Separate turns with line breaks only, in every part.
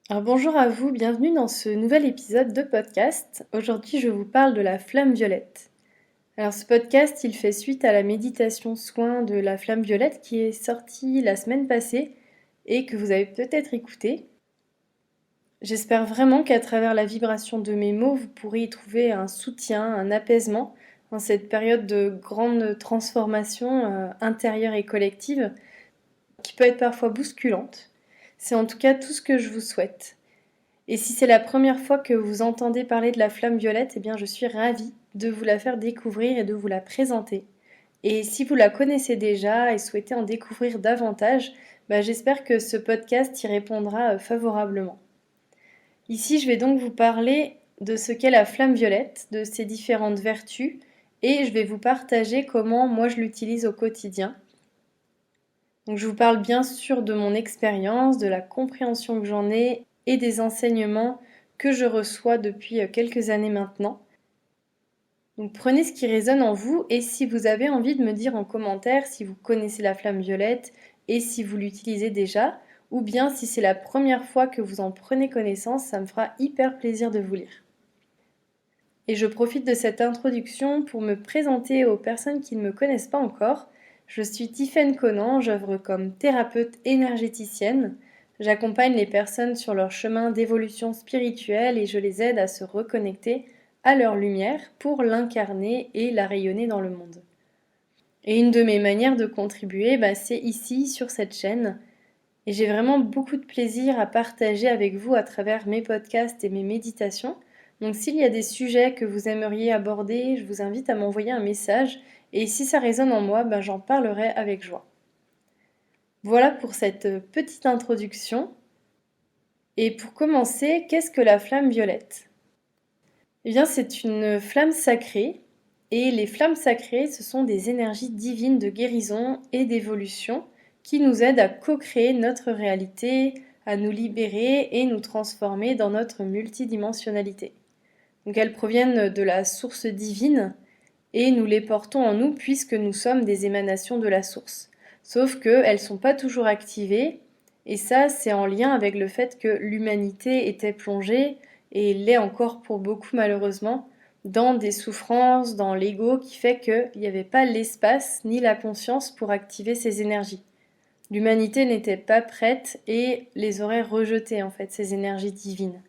Alors bonjour à vous, bienvenue dans ce nouvel épisode de podcast. Aujourd'hui je vous parle de la flamme violette. Alors ce podcast il fait suite à la méditation soin de la flamme violette qui est sortie la semaine passée et que vous avez peut-être écouté. J'espère vraiment qu'à travers la vibration de mes mots vous pourrez y trouver un soutien, un apaisement dans cette période de grande transformation intérieure et collective qui peut être parfois bousculante. C'est en tout cas tout ce que je vous souhaite. Et si c'est la première fois que vous entendez parler de la flamme violette, eh bien je suis ravie de vous la faire découvrir et de vous la présenter. Et si vous la connaissez déjà et souhaitez en découvrir davantage, j'espère que ce podcast y répondra favorablement. Ici, je vais donc vous parler de ce qu'est la flamme violette, de ses différentes vertus, et je vais vous partager comment moi je l'utilise au quotidien. Donc je vous parle bien sûr de mon expérience, de la compréhension que j'en ai et des enseignements que je reçois depuis quelques années maintenant. Donc prenez ce qui résonne en vous et si vous avez envie de me dire en commentaire si vous connaissez la flamme violette et si vous l'utilisez déjà, ou bien si c'est la première fois que vous en prenez connaissance, ça me fera hyper plaisir de vous lire. Et je profite de cette introduction pour me présenter aux personnes qui ne me connaissent pas encore. Je suis Tiffaine Conan, j'œuvre comme thérapeute énergéticienne. J'accompagne les personnes sur leur chemin d'évolution spirituelle et je les aide à se reconnecter à leur lumière pour l'incarner et la rayonner dans le monde. Et une de mes manières de contribuer, c'est ici, sur cette chaîne. Et j'ai vraiment beaucoup de plaisir à partager avec vous à travers mes podcasts et mes méditations. Donc s'il y a des sujets que vous aimeriez aborder, je vous invite à m'envoyer un message. Et si ça résonne en moi, j'en parlerai avec joie. Voilà pour cette petite introduction. Et pour commencer, qu'est-ce que la flamme violette ? Eh bien, c'est une flamme sacrée. Et les flammes sacrées, ce sont des énergies divines de guérison et d'évolution qui nous aident à co-créer notre réalité, à nous libérer et nous transformer dans notre multidimensionnalité. Donc elles proviennent de la source divine et nous les portons en nous puisque nous sommes des émanations de la source. Sauf qu'elles ne sont pas toujours activées et ça c'est en lien avec le fait que l'humanité était plongée, et l'est encore pour beaucoup malheureusement, dans des souffrances, dans l'ego qui fait qu'il n'y avait pas l'espace ni la conscience pour activer ces énergies. L'humanité n'était pas prête et les aurait rejetées en fait, ces énergies divines.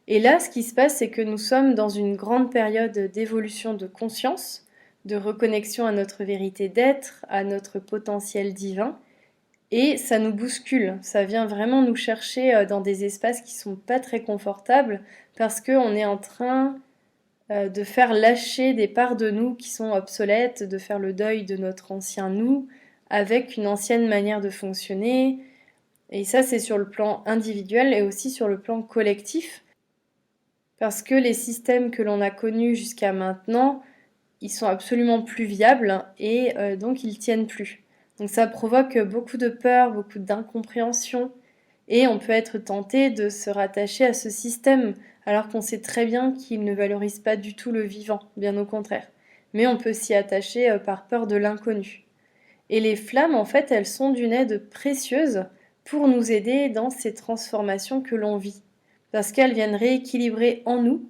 Et là, ce qui se passe, c'est que nous sommes dans une grande période d'évolution de conscience, de reconnexion à notre vérité d'être, à notre potentiel divin, et ça nous bouscule, ça vient vraiment nous chercher dans des espaces qui sont pas très confortables, parce qu'on est en train de faire lâcher des parts de nous qui sont obsolètes, de faire le deuil de notre ancien nous, avec une ancienne manière de fonctionner. Et ça, c'est sur le plan individuel et aussi sur le plan collectif. Parce que les systèmes que l'on a connus jusqu'à maintenant, ils sont absolument plus viables et donc ils tiennent plus. Donc ça provoque beaucoup de peur, beaucoup d'incompréhension et on peut être tenté de se rattacher à ce système alors qu'on sait très bien qu'il ne valorise pas du tout le vivant, bien au contraire. Mais on peut s'y attacher par peur de l'inconnu. Et les flammes, en fait, elles sont d'une aide précieuse pour nous aider dans ces transformations que l'on vit. Parce qu'elles viennent rééquilibrer en nous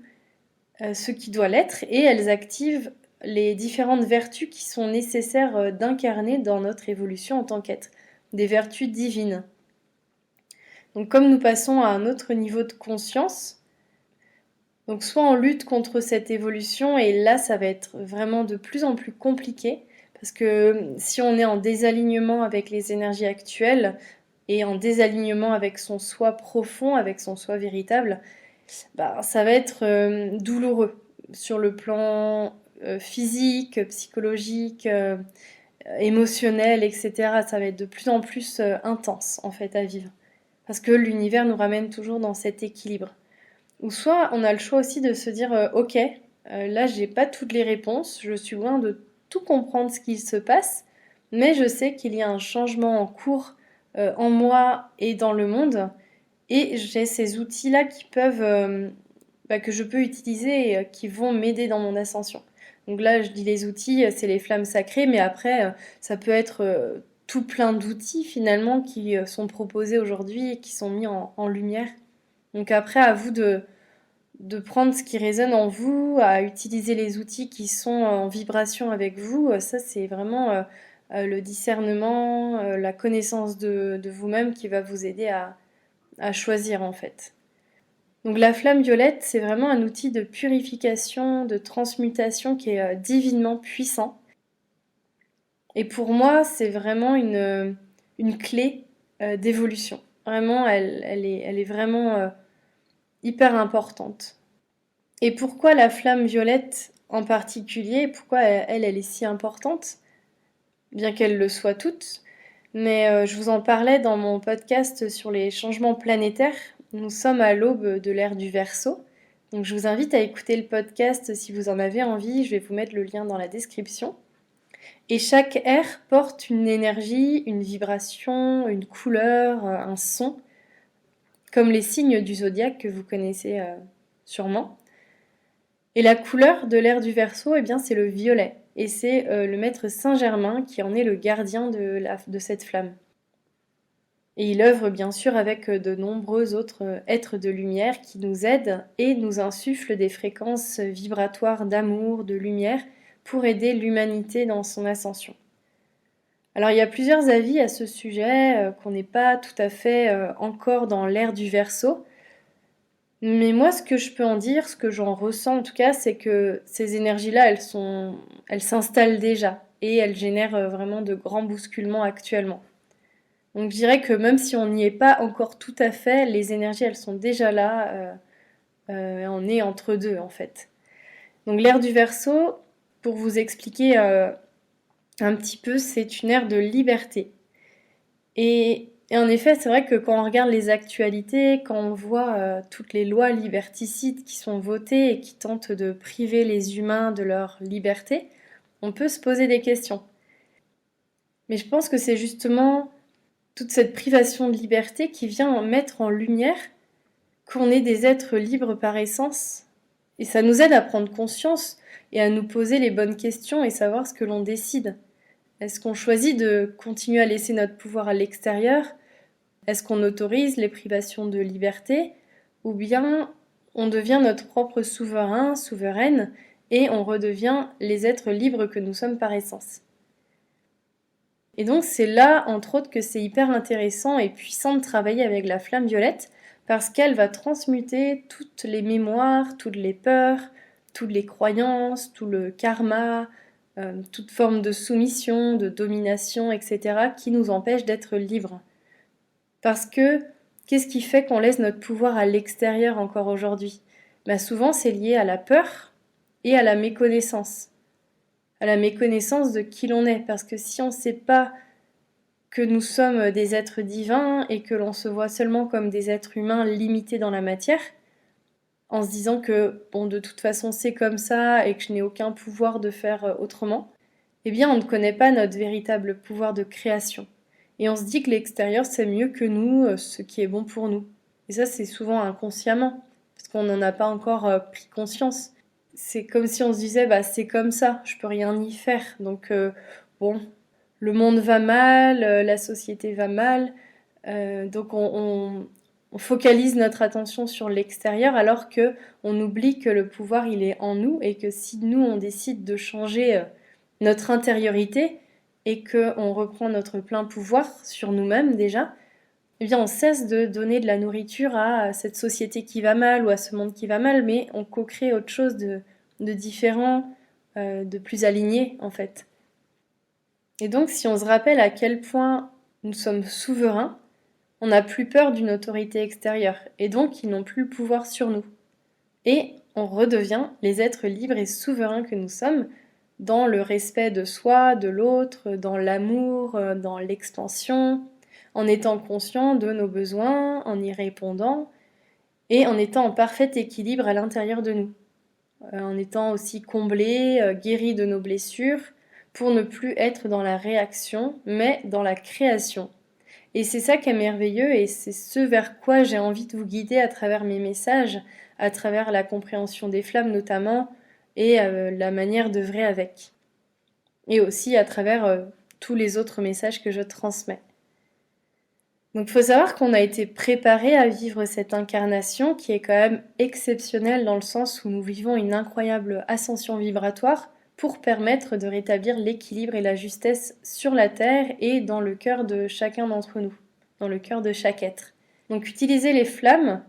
ce qui doit l'être et elles activent les différentes vertus qui sont nécessaires d'incarner dans notre évolution en tant qu'être. Des vertus divines. Donc comme nous passons à un autre niveau de conscience, donc soit on lutte contre cette évolution et là ça va être vraiment de plus en plus compliqué parce que si on est en désalignement avec les énergies actuelles et en désalignement avec son soi profond, avec son soi véritable, ça va être douloureux sur le plan physique, psychologique, émotionnel, etc. Ça va être de plus en plus intense en fait à vivre parce que l'univers nous ramène toujours dans cet équilibre. Ou soit on a le choix aussi de se dire ok, là j'ai pas toutes les réponses, je suis loin de tout comprendre ce qui se passe, mais je sais qu'il y a un changement en cours en moi et dans le monde, et j'ai ces outils-là qui peuvent, que je peux utiliser et qui vont m'aider dans mon ascension. Donc là je dis les outils, c'est les flammes sacrées, mais après ça peut être tout plein d'outils finalement qui sont proposés aujourd'hui et qui sont mis en lumière. Donc après, à vous de prendre ce qui résonne en vous, à utiliser les outils qui sont en vibration avec vous. Ça, c'est vraiment le discernement, la connaissance de vous-même qui va vous aider à choisir en fait. Donc la flamme violette, c'est vraiment un outil de purification, de transmutation qui est divinement puissant. Et pour moi, c'est vraiment une clé d'évolution. Vraiment, elle est vraiment hyper importante. Et pourquoi la flamme violette en particulier? Pourquoi elle est si importante? Bien qu'elle le soit toute. Mais je vous en parlais dans mon podcast sur les changements planétaires. Nous sommes à l'aube de l'ère du Verseau. Donc je vous invite à écouter le podcast si vous en avez envie. Je vais vous mettre le lien dans la description. Et chaque ère porte une énergie, une vibration, une couleur, un son, comme les signes du zodiaque que vous connaissez sûrement. Et la couleur de l'ère du Verseau, eh bien, c'est le violet. Et c'est le maître Saint-Germain qui en est le gardien de cette flamme. Et il œuvre bien sûr avec de nombreux autres êtres de lumière qui nous aident et nous insufflent des fréquences vibratoires d'amour, de lumière, pour aider l'humanité dans son ascension. Alors il y a plusieurs avis à ce sujet, qu'on n'est pas tout à fait encore dans l'ère du Verseau. Mais moi, ce que je peux en dire, ce que j'en ressens en tout cas, c'est que ces énergies-là, elles s'installent déjà et elles génèrent vraiment de grands bousculements actuellement. Donc je dirais que même si on n'y est pas encore tout à fait, les énergies, elles sont déjà là. On est entre deux en fait. Donc l'ère du Verseau, pour vous expliquer un petit peu, c'est une ère de liberté. Et en effet, c'est vrai que quand on regarde les actualités, quand on voit toutes les lois liberticides qui sont votées et qui tentent de priver les humains de leur liberté, on peut se poser des questions. Mais je pense que c'est justement toute cette privation de liberté qui vient mettre en lumière qu'on est des êtres libres par essence. Et ça nous aide à prendre conscience et à nous poser les bonnes questions et savoir ce que l'on décide. Est-ce qu'on choisit de continuer à laisser notre pouvoir à l'extérieur? Est-ce qu'on autorise les privations de liberté? Ou bien on devient notre propre souverain, souveraine, et on redevient les êtres libres que nous sommes par essence? Et donc c'est là, entre autres, que c'est hyper intéressant et puissant de travailler avec la flamme violette, parce qu'elle va transmuter toutes les mémoires, toutes les peurs, toutes les croyances, tout le karma, toute forme de soumission, de domination, etc., qui nous empêche d'être libres. Parce que, qu'est-ce qui fait qu'on laisse notre pouvoir à l'extérieur encore aujourd'hui? Souvent, c'est lié à la peur et à la méconnaissance. À la méconnaissance de qui l'on est. Parce que si on ne sait pas que nous sommes des êtres divins et que l'on se voit seulement comme des êtres humains limités dans la matière, en se disant que, bon, de toute façon, c'est comme ça et que je n'ai aucun pouvoir de faire autrement, eh bien, on ne connaît pas notre véritable pouvoir de création. Et on se dit que l'extérieur, c'est mieux que nous, ce qui est bon pour nous. Et ça, c'est souvent inconsciemment, parce qu'on n'en a pas encore pris conscience. C'est comme si on se disait, c'est comme ça, je peux rien y faire. Donc, bon, le monde va mal, la société va mal, donc on focalise notre attention sur l'extérieur alors que on oublie que le pouvoir il est en nous et que si nous on décide de changer notre intériorité et qu'on reprend notre plein pouvoir sur nous-mêmes déjà, eh bien on cesse de donner de la nourriture à cette société qui va mal ou à ce monde qui va mal, mais on co-crée autre chose de différent, de plus aligné en fait. Et donc si on se rappelle à quel point nous sommes souverains, on n'a plus peur d'une autorité extérieure, et donc ils n'ont plus le pouvoir sur nous. Et on redevient les êtres libres et souverains que nous sommes, dans le respect de soi, de l'autre, dans l'amour, dans l'expansion, en étant conscient de nos besoins, en y répondant, et en étant en parfait équilibre à l'intérieur de nous, en étant aussi comblés, guéris de nos blessures, pour ne plus être dans la réaction, mais dans la création. Et c'est ça qui est merveilleux et c'est ce vers quoi j'ai envie de vous guider à travers mes messages, à travers la compréhension des flammes notamment, et la manière d'œuvrer avec. Et aussi à travers tous les autres messages que je transmets. Donc il faut savoir qu'on a été préparé à vivre cette incarnation qui est quand même exceptionnelle dans le sens où nous vivons une incroyable ascension vibratoire pour permettre de rétablir l'équilibre et la justesse sur la Terre et dans le cœur de chacun d'entre nous, dans le cœur de chaque être. Donc utiliser les flammes,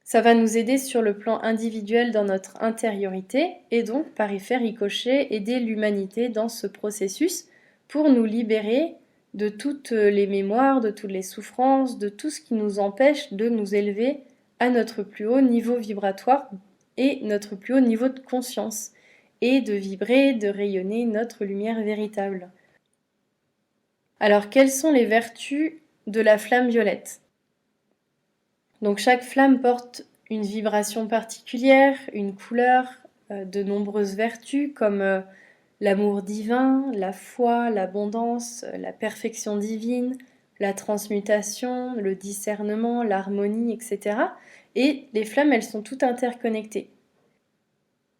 ça va nous aider sur le plan individuel dans notre intériorité et donc par effet ricochet aider l'humanité dans ce processus pour nous libérer de toutes les mémoires, de toutes les souffrances, de tout ce qui nous empêche de nous élever à notre plus haut niveau vibratoire et notre plus haut niveau de conscience, et de vibrer, de rayonner notre lumière véritable. Alors, quelles sont les vertus de la flamme violette ? Donc, chaque flamme porte une vibration particulière, une couleur, de nombreuses vertus comme l'amour divin, la foi, l'abondance, la perfection divine, la transmutation, le discernement, l'harmonie, etc. Et les flammes, elles sont toutes interconnectées.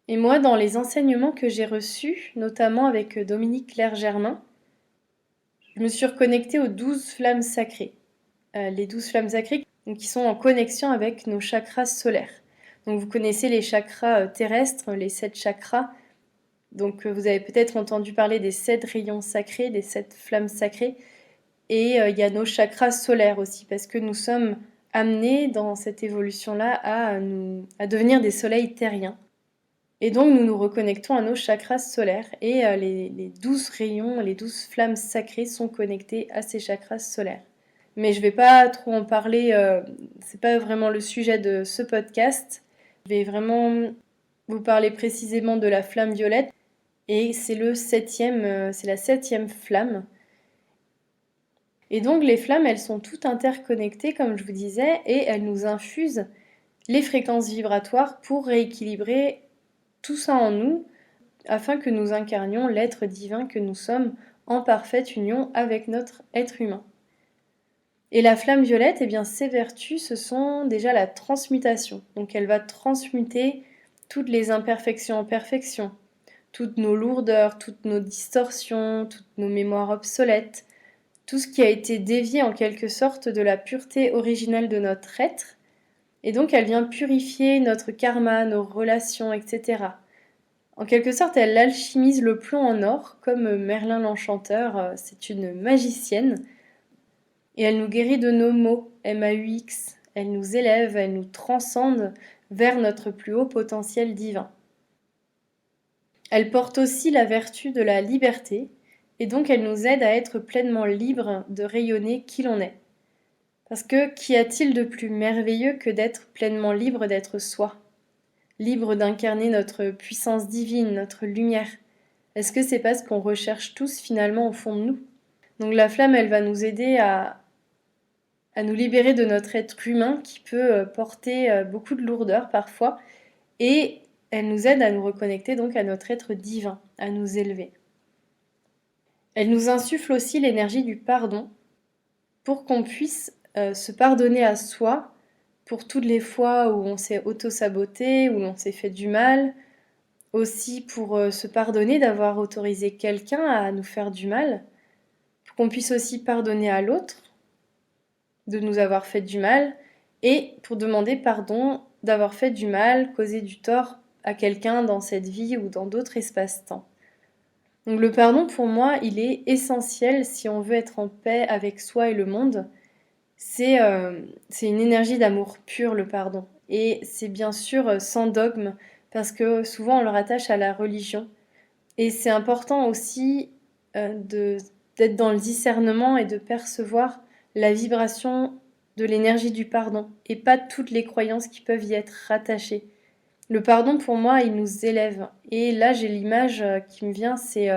Et moi, dans les enseignements que j'ai reçus, notamment avec Dominique Claire-Germain, je me suis reconnectée aux 12 flammes sacrées. Les 12 flammes sacrées qui sont en connexion avec nos chakras solaires. Donc vous connaissez les chakras terrestres, les 7 chakras. Donc vous avez peut-être entendu parler des 7 rayons sacrés, des 7 flammes sacrées. Et il y a nos chakras solaires aussi, parce que nous sommes amenés dans cette évolution-là à devenir des soleils terriens. Et donc nous nous reconnectons à nos chakras solaires. Et les 12 rayons, les 12 flammes sacrées sont connectées à ces chakras solaires. Mais je ne vais pas trop en parler, c'est pas vraiment le sujet de ce podcast. Je vais vraiment vous parler précisément de la flamme violette. Et c'est la 7e flamme. Et donc les flammes, elles sont toutes interconnectées, comme je vous disais, et elles nous infusent les fréquences vibratoires pour rééquilibrer tout ça en nous, afin que nous incarnions l'être divin que nous sommes en parfaite union avec notre être humain. Et la flamme violette, eh bien, ses vertus, ce sont déjà la transmutation. Donc elle va transmuter toutes les imperfections en perfection, toutes nos lourdeurs, toutes nos distorsions, toutes nos mémoires obsolètes, tout ce qui a été dévié en quelque sorte de la pureté originelle de notre être. Et donc elle vient purifier notre karma, nos relations, etc. En quelque sorte, elle alchimise le plomb en or, comme Merlin l'Enchanteur, c'est une magicienne. Et elle nous guérit de nos maux, MAUX. Elle nous élève, elle nous transcende vers notre plus haut potentiel divin. Elle porte aussi la vertu de la liberté, et donc elle nous aide à être pleinement libres de rayonner qui l'on est. Parce que qu'y a-t-il de plus merveilleux que d'être pleinement libre d'être soi ? Libre d'incarner notre puissance divine, notre lumière. Est-ce que c'est pas ce qu'on recherche tous finalement au fond de nous ? Donc la flamme, elle va nous aider à nous libérer de notre être humain qui peut porter beaucoup de lourdeur parfois, et elle nous aide à nous reconnecter donc à notre être divin, à nous élever. Elle nous insuffle aussi l'énergie du pardon pour qu'on puisse se pardonner à soi pour toutes les fois où on s'est auto-saboté, où on s'est fait du mal, aussi pour se pardonner d'avoir autorisé quelqu'un à nous faire du mal, pour qu'on puisse aussi pardonner à l'autre de nous avoir fait du mal, et pour demander pardon d'avoir fait du mal, causé du tort à quelqu'un dans cette vie ou dans d'autres espaces-temps. Donc le pardon, pour moi, il est essentiel si on veut être en paix avec soi et le monde. C'est une énergie d'amour pur, le pardon. Et c'est bien sûr sans dogme, parce que souvent on le rattache à la religion. Et c'est important aussi d'être dans le discernement et de percevoir la vibration de l'énergie du pardon, et pas toutes les croyances qui peuvent y être rattachées. Le pardon, pour moi, il nous élève. Et là, j'ai l'image qui me vient, c'est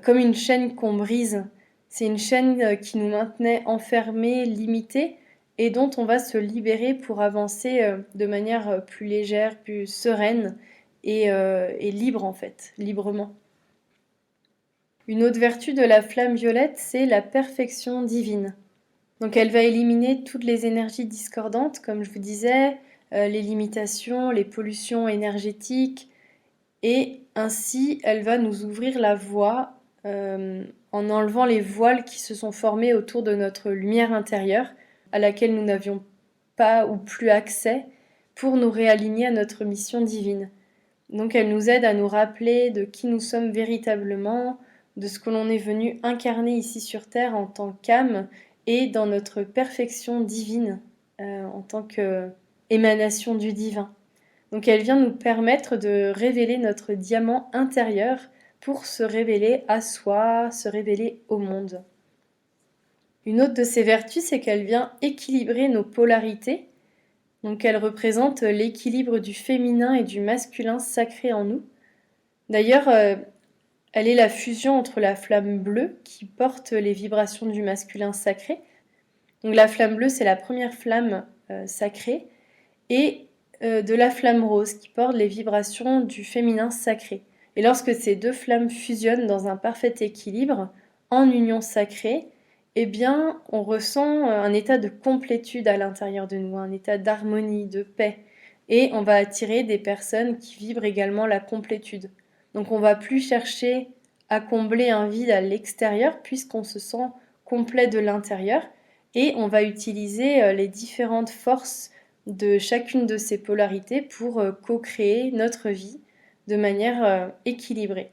comme une chaîne qu'on brise. C'est une chaîne qui nous maintenait enfermés, limités, et dont on va se libérer pour avancer de manière plus légère, plus sereine et libre en fait, librement. Une autre vertu de la flamme violette, c'est la perfection divine. Donc elle va éliminer toutes les énergies discordantes, comme je vous disais, les limitations, les pollutions énergétiques, et ainsi elle va nous ouvrir la voie en enlevant les voiles qui se sont formés autour de notre lumière intérieure, à laquelle nous n'avions pas ou plus accès, pour nous réaligner à notre mission divine. Donc elle nous aide à nous rappeler de qui nous sommes véritablement, de ce que l'on est venu incarner ici sur Terre en tant qu'âme et dans notre perfection divine, en tant qu'émanation du divin. Donc elle vient nous permettre de révéler notre diamant intérieur pour se révéler à soi, se révéler au monde. Une autre de ses vertus, c'est qu'elle vient équilibrer nos polarités. Donc elle représente l'équilibre du féminin et du masculin sacré en nous. D'ailleurs, elle est la fusion entre la flamme bleue qui porte les vibrations du masculin sacré. Donc la flamme bleue, c'est la première flamme sacrée, et de la flamme rose qui porte les vibrations du féminin sacré. Et lorsque ces deux flammes fusionnent dans un parfait équilibre, en union sacrée, eh bien, on ressent un état de complétude à l'intérieur de nous, un état d'harmonie, de paix. Et on va attirer des personnes qui vibrent également la complétude. Donc on ne va plus chercher à combler un vide à l'extérieur puisqu'on se sent complet de l'intérieur. Et on va utiliser les différentes forces de chacune de ces polarités pour co-créer notre vie de manière équilibrée.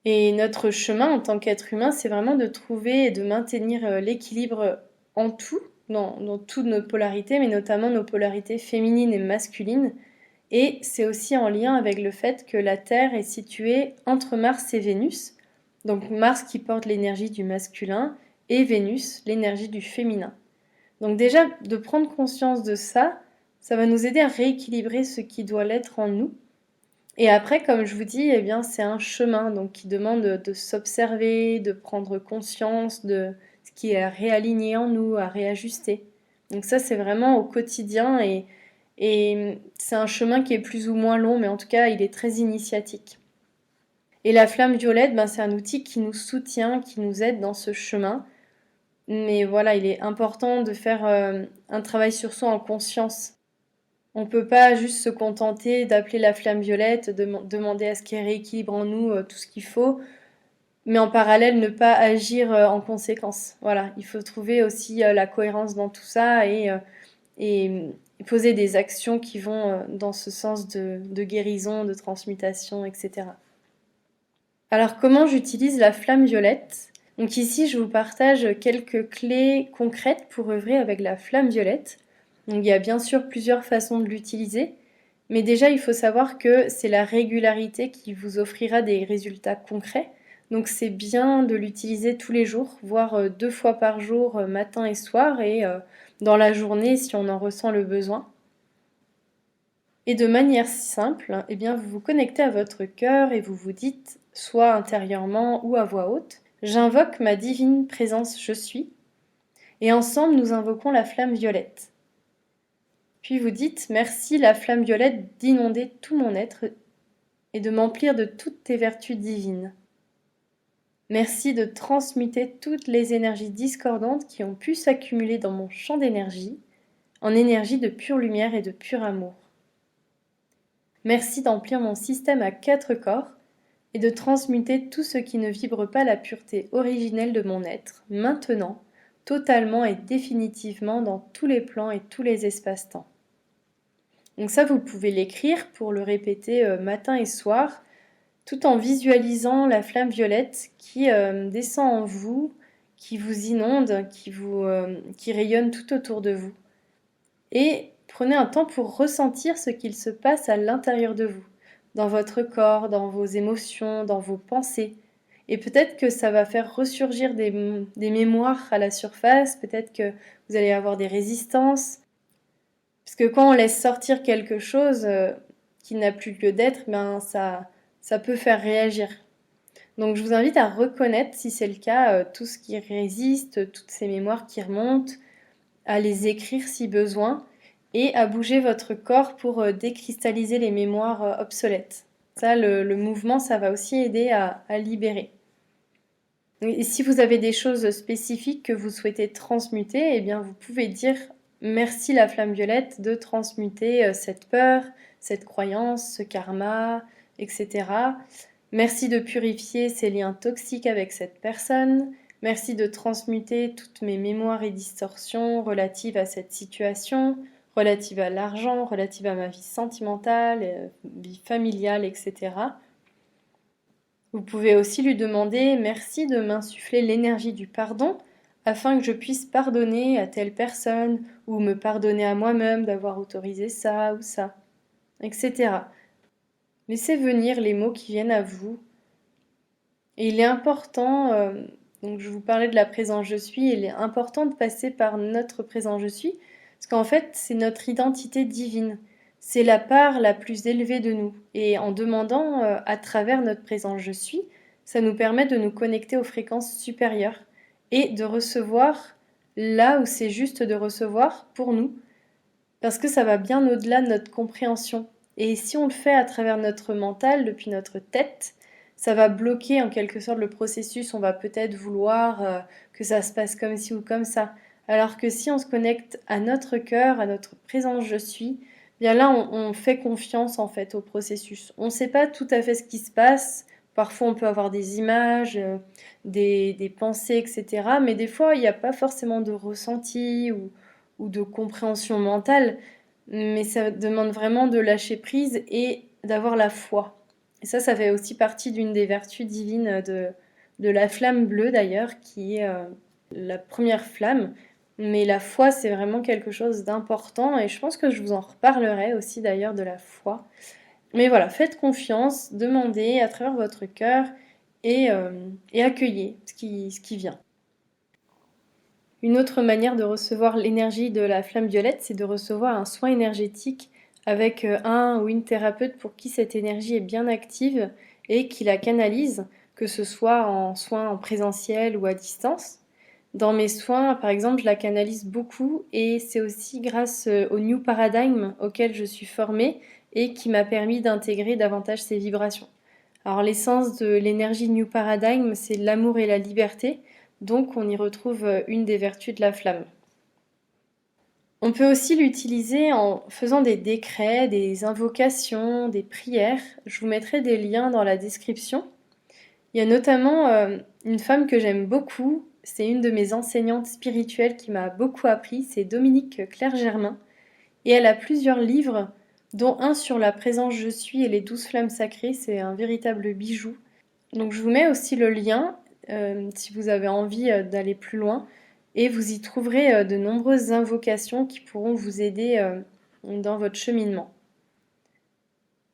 Et notre chemin en tant qu'être humain, c'est vraiment de trouver et de maintenir l'équilibre en tout, dans toutes nos polarités, mais notamment nos polarités féminines et masculines. Et c'est aussi en lien avec le fait que la Terre est située entre Mars et Vénus. Donc Mars qui porte l'énergie du masculin et Vénus, l'énergie du féminin. Donc déjà, de prendre conscience de ça, ça va nous aider à rééquilibrer ce qui doit l'être en nous. Et après, comme je vous dis, eh bien, c'est un chemin donc, qui demande de s'observer, de prendre conscience de ce qui est à réaligner en nous, à réajuster. Donc ça, c'est vraiment au quotidien et c'est un chemin qui est plus ou moins long, mais en tout cas, il est très initiatique. Et la flamme violette, ben, c'est un outil qui nous soutient, qui nous aide dans ce chemin. Mais voilà, il est important de faire un travail sur soi en conscience. On ne peut pas juste se contenter d'appeler la flamme violette, demander à ce qu'elle rééquilibre en nous tout ce qu'il faut, mais en parallèle ne pas agir en conséquence. Voilà, il faut trouver aussi la cohérence dans tout ça et poser des actions qui vont dans ce sens de guérison, de transmutation, etc. Alors comment j'utilise la flamme violette ? Donc ici, je vous partage quelques clés concrètes pour œuvrer avec la flamme violette. Donc, il y a bien sûr plusieurs façons de l'utiliser, mais déjà il faut savoir que c'est la régularité qui vous offrira des résultats concrets. Donc c'est bien de l'utiliser tous les jours, voire 2 fois par jour, matin et soir, et dans la journée si on en ressent le besoin. Et de manière simple, eh bien, vous vous connectez à votre cœur et vous vous dites, soit intérieurement ou à voix haute, « J'invoque ma divine présence je suis » et ensemble nous invoquons la flamme violette. Puis vous dites « Merci la flamme violette d'inonder tout mon être et de m'emplir de toutes tes vertus divines. Merci de transmuter toutes les énergies discordantes qui ont pu s'accumuler dans mon champ d'énergie en énergie de pure lumière et de pur amour. Merci d'emplir mon système à 4 corps et de transmuter tout ce qui ne vibre pas la pureté originelle de mon être, maintenant, totalement et définitivement dans tous les plans et tous les espaces-temps. » Donc ça, vous pouvez l'écrire pour le répéter matin et soir, tout en visualisant la flamme violette qui descend en vous, qui vous inonde, qui rayonne tout autour de vous. Et prenez un temps pour ressentir ce qu'il se passe à l'intérieur de vous, dans votre corps, dans vos émotions, dans vos pensées. Et peut-être que ça va faire ressurgir des mémoires à la surface, peut-être que vous allez avoir des résistances. Parce que quand on laisse sortir quelque chose qui n'a plus lieu d'être, ben ça peut faire réagir. Donc je vous invite à reconnaître, si c'est le cas, tout ce qui résiste, toutes ces mémoires qui remontent, à les écrire si besoin, et à bouger votre corps pour décristalliser les mémoires obsolètes. Ça, le mouvement, ça va aussi aider à libérer. Et si vous avez des choses spécifiques que vous souhaitez transmuter, eh bien vous pouvez dire « Merci la flamme violette de transmuter cette peur, cette croyance, ce karma, etc. » Merci de purifier ces liens toxiques avec cette personne. Merci de transmuter toutes mes mémoires et distorsions relatives à cette situation, relatives à l'argent, relatives à ma vie sentimentale, vie familiale, etc. Vous pouvez aussi lui demander merci de m'insuffler l'énergie du pardon afin que je puisse pardonner à telle personne ou me pardonner à moi-même d'avoir autorisé ça ou ça, etc. Laissez venir les mots qui viennent à vous. Et il est important, donc je vous parlais de la présence je suis, il est important de passer par notre présence je suis, parce qu'en fait c'est notre identité divine. C'est la part la plus élevée de nous. Et en demandant à travers notre présence je suis, ça nous permet de nous connecter aux fréquences supérieures et de recevoir là où c'est juste de recevoir pour nous, parce que ça va bien au-delà de notre compréhension. Et si on le fait à travers notre mental, depuis notre tête, ça va bloquer en quelque sorte le processus. On va peut-être vouloir que ça se passe comme ci ou comme ça. Alors que si on se connecte à notre cœur, à notre présence je suis, bien là on fait confiance en fait au processus. On ne sait pas tout à fait ce qui se passe. Parfois on peut avoir des images, des pensées, etc. Mais des fois il n'y a pas forcément de ressenti ou de compréhension mentale. Mais ça demande vraiment de lâcher prise et d'avoir la foi. Et ça fait aussi partie d'une des vertus divines de la flamme bleue d'ailleurs, qui est la première flamme. Mais la foi, c'est vraiment quelque chose d'important et je pense que je vous en reparlerai aussi d'ailleurs de la foi. Mais voilà, faites confiance, demandez à travers votre cœur et accueillez ce qui vient. Une autre manière de recevoir l'énergie de la flamme violette, c'est de recevoir un soin énergétique avec un ou une thérapeute pour qui cette énergie est bien active et qui la canalise, que ce soit en soins en présentiel ou à distance. Dans mes soins, par exemple, je la canalise beaucoup et c'est aussi grâce au New Paradigm auquel je suis formée et qui m'a permis d'intégrer davantage ces vibrations. Alors l'essence de l'énergie New Paradigm, c'est l'amour et la liberté, donc on y retrouve une des vertus de la flamme. On peut aussi l'utiliser en faisant des décrets, des invocations, des prières. Je vous mettrai des liens dans la description. Il y a notamment une femme que j'aime beaucoup, c'est une de mes enseignantes spirituelles qui m'a beaucoup appris, c'est Dominique Clerc-Germain. Et elle a plusieurs livres, dont un sur la présence je suis et les 12 flammes sacrées, c'est un véritable bijou. Donc je vous mets aussi le lien si vous avez envie d'aller plus loin. Et vous y trouverez de nombreuses invocations qui pourront vous aider dans votre cheminement.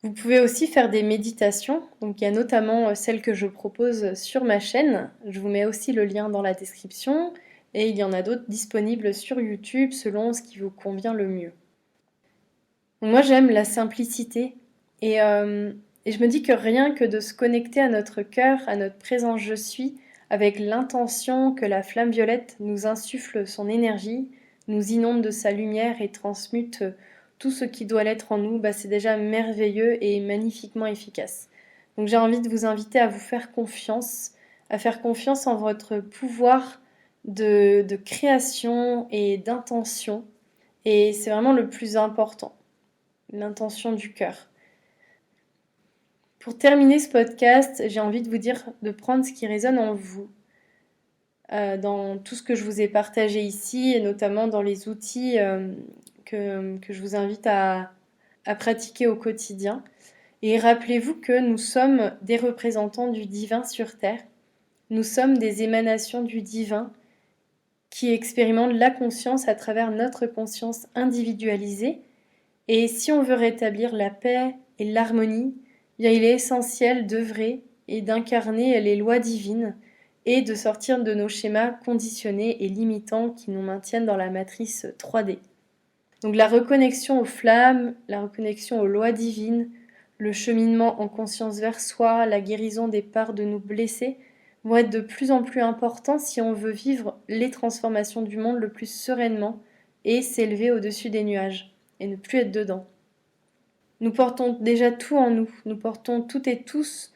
Vous pouvez aussi faire des méditations. Donc il y a notamment celle que je propose sur ma chaîne. Je vous mets aussi le lien dans la description. Et il y en a d'autres disponibles sur YouTube selon ce qui vous convient le mieux. Donc moi j'aime la simplicité. Et je me dis que rien que de se connecter à notre cœur, à notre présence je suis, avec l'intention que la flamme violette nous insuffle son énergie, nous inonde de sa lumière et transmute tout ce qui doit l'être en nous, c'est déjà merveilleux et magnifiquement efficace. Donc j'ai envie de vous inviter à vous faire confiance, à faire confiance en votre pouvoir de création et d'intention. Et c'est vraiment le plus important, l'intention du cœur. Pour terminer ce podcast, j'ai envie de vous dire de prendre ce qui résonne en vous, dans tout ce que je vous ai partagé ici, et notamment dans les outils que je vous invite à pratiquer au quotidien. Et rappelez-vous que nous sommes des représentants du divin sur Terre. Nous sommes des émanations du divin qui expérimentent la conscience à travers notre conscience individualisée. Et si on veut rétablir la paix et l'harmonie, bien, il est essentiel d'œuvrer et d'incarner les lois divines et de sortir de nos schémas conditionnés et limitants qui nous maintiennent dans la matrice 3D. Donc la reconnexion aux flammes, la reconnexion aux lois divines, le cheminement en conscience vers soi, la guérison des parts de nous blessés vont être de plus en plus importants si on veut vivre les transformations du monde le plus sereinement et s'élever au-dessus des nuages et ne plus être dedans. Nous portons déjà tout en nous, nous portons toutes et tous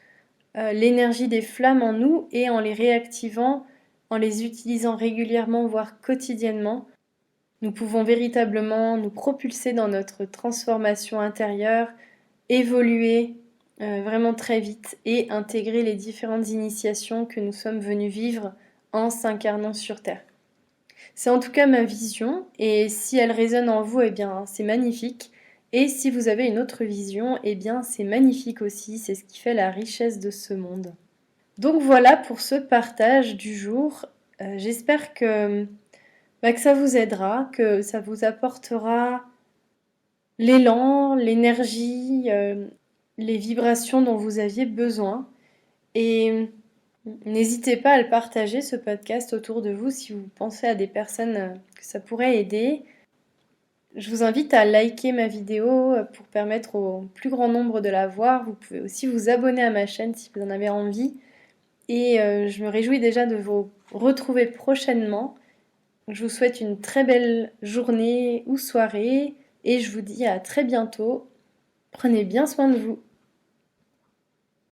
l'énergie des flammes en nous et en les réactivant, en les utilisant régulièrement, voire quotidiennement, nous pouvons véritablement nous propulser dans notre transformation intérieure, évoluer vraiment très vite et intégrer les différentes initiations que nous sommes venus vivre en s'incarnant sur Terre. C'est en tout cas ma vision, et si elle résonne en vous, eh bien c'est magnifique. Et si vous avez une autre vision, eh bien c'est magnifique aussi, c'est ce qui fait la richesse de ce monde. Donc voilà pour ce partage du jour. J'espère que ça vous aidera, que ça vous apportera l'élan, l'énergie, les vibrations dont vous aviez besoin. Et n'hésitez pas à le partager, ce podcast, autour de vous si vous pensez à des personnes que ça pourrait aider. Je vous invite à liker ma vidéo pour permettre au plus grand nombre de la voir. Vous pouvez aussi vous abonner à ma chaîne si vous en avez envie. Et je me réjouis déjà de vous retrouver prochainement. Je vous souhaite une très belle journée ou soirée et je vous dis à très bientôt. Prenez bien soin de vous.